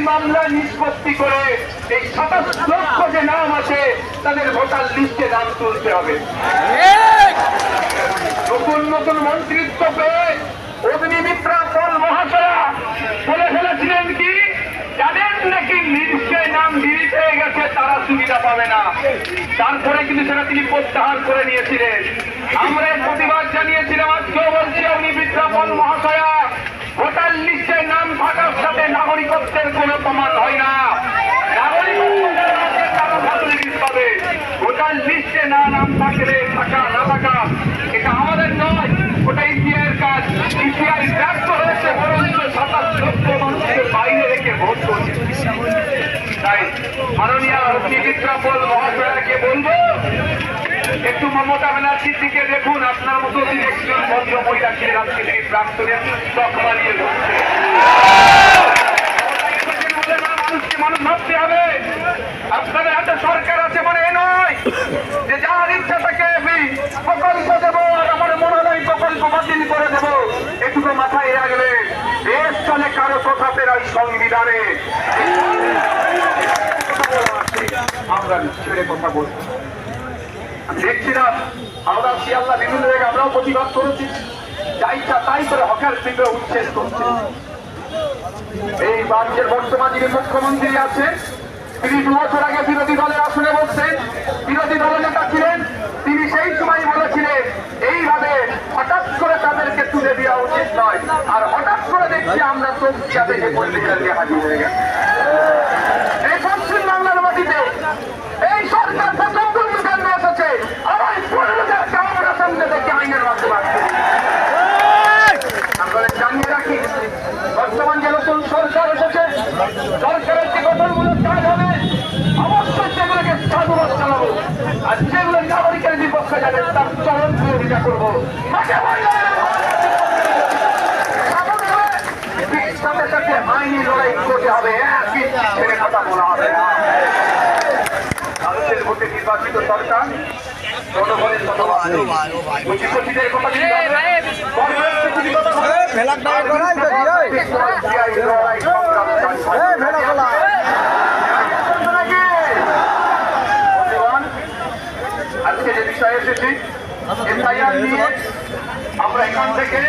মামলা নিষ্পত্তি করে এই 27 লক্ষ যে নাম আছে তাদের ভোটার লিস্টে নাম তুলতে হবে। নতুন নতুন মন্ত্রিত্ব পেয়ে অগ্নিমিত্রা পল মহাশয়া বলে ফেলেছিলেন কি, যাদের নাকি লিস্টে নাম ডিলিট হয়ে গেছে তারা সুবিধা পাবে না। তারপরে কিন্তু সেটা তিনি প্রত্যাহার করে নিয়েছিলেন। আমরা প্রতিবাদ জানিয়েছিলাম, আজকেও বলছি অগ্নিমিত্রা পল মহাশয়া, ভোটার লিস্টে নাম থাকার সাথে নাগরিকত্বের কোন প্রমাণ হয় না। ভোটার লিস্টে না নাম থাকলে থাকা না থাকা এটা আমাদের নয়, ওটা ইসিআইয়ের কাজ। ইসিআই ব্যর্থ হয়েছে, বরঞ্চ 27 লক্ষ মানুষকে বাইরে রেখে ভোট করছে। তাই মাননীয় অগ্নিমিত্রা পল মহাশয়াকে বলবো, একটু মমতা ব্যানার্জির দিকে দেখুন। আপনার মতো একজন ভদ্র মহিলা ছিলেন, আজকে তিনি প্রাক্তনের চক বানিয়ে ধরছে। মানুষকে মানুষ ভাবতে হবে। আপনাদের হাতে সরকার আছে মানে এ নয় যে যার ইচ্ছা তাকে প্রকল্প দেবো আর আমার মনে হয় প্রকল্প বাতিল করে দেবো। এটুকু মাথায় রাখবে, দেশ চলে কারো কথাতে ওই সংবিধানে। আমরা ছেড়ে কথা বলছি, দেখছিলাম আমরা শিয়ালদা বিভিন্ন জায়গায় আমরাও প্রতিবাদ করেছি। যা ইচ্ছা তাই করে হকার থেকে উচ্ছেদ করছে। এই রাজ্যের বর্তমান যিনি মুখ্যমন্ত্রী আছেন, তিনি 2 বছর আগে বিরোধী দলের আসনে বসছেন, বিরোধী দলের নেতা ছিলেন। তিনি সেই সময় বলেছিলেন এইভাবে হঠাৎ করে তাদেরকে তুলে দেওয়া উচিত নয়। আর হঠাৎ করে দেখছি আমরা তবকিয়া থেকে পলিটিক্যাল নিয়ে হাজির হয়ে গেছি। এই পশ্চিম বাংলার মাটিতে এই সরকার প্রথম পলিটিক্যাল নিয়ে এসেছে। আবার 15,000 আমরা সামনে দেখে আইনের মাধ্যমে আসছে। আমরা জানিয়ে রাখি, বর্তমান যে নতুন সরকার এসেছে, সরকারের যে গঠনমূলক কাজ হবে অবশ্যই সেগুলোকে সাধুবাদ চালাবো। আর যেগুলো নাগরিকের বিপক্ষে যাবে তার চরম বিরোধিতা করবো। সাথে সাথে আইনি লড়াই করতে হবে, একই ছেড়ে কথা বলা হবে না। ভারতের ভোটে নির্বাচিত সরকার জনগণের কথা কোটিপতিদের কথা আজকে যে বিষয়ে এসেছি, এসআইআর নিয়ে আমরা এখান থেকে